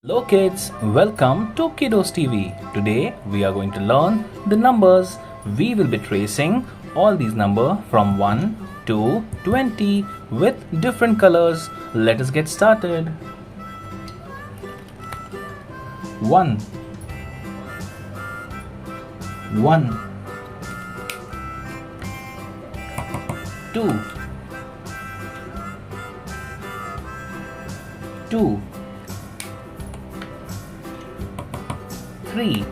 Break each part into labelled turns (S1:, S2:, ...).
S1: Hello kids, welcome to KiddosTV. Today we are going to learn the numbers. We will be tracing all these numbers from 1 to 20 with different colors. Let us get started. 1 1 2 2 3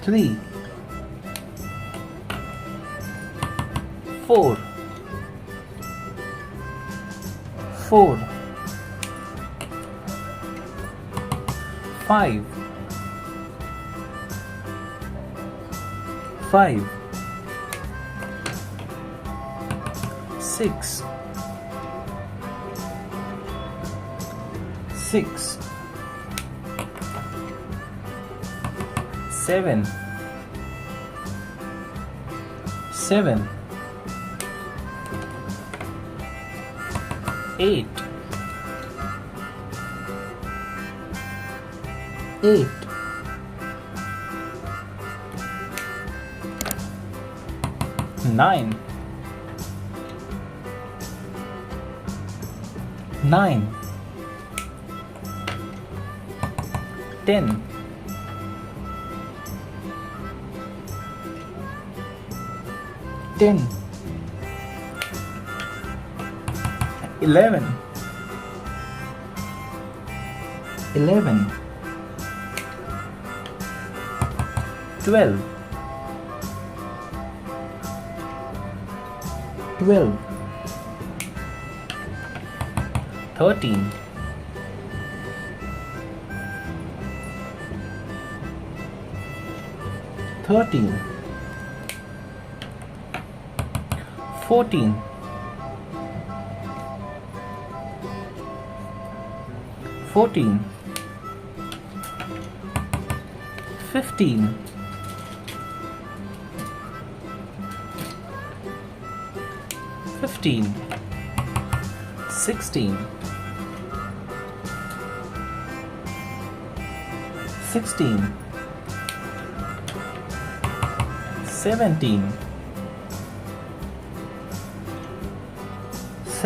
S1: 3 4 4 5 5 6 6 7 7 8 8 9 9 10 10 11 11 12 12 13 13 14 14 15 15 16 16 17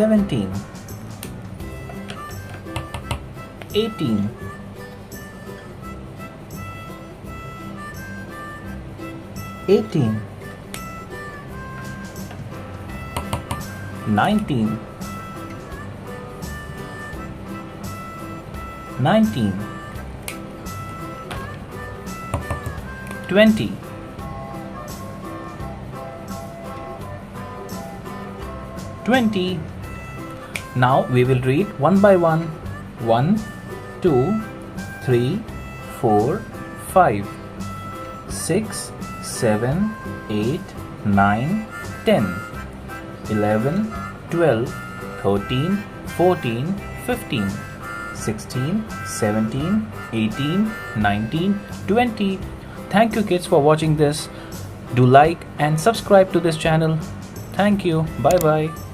S1: 17 18 18 19 19 20 20 Now we will read one by one. 1 2 3 4 5 6 7 8 9 10 11 12 13 14 15 16 17 18 19 20 Thank you kids for watching this. Do like and subscribe to this channel. Thank you. Bye bye.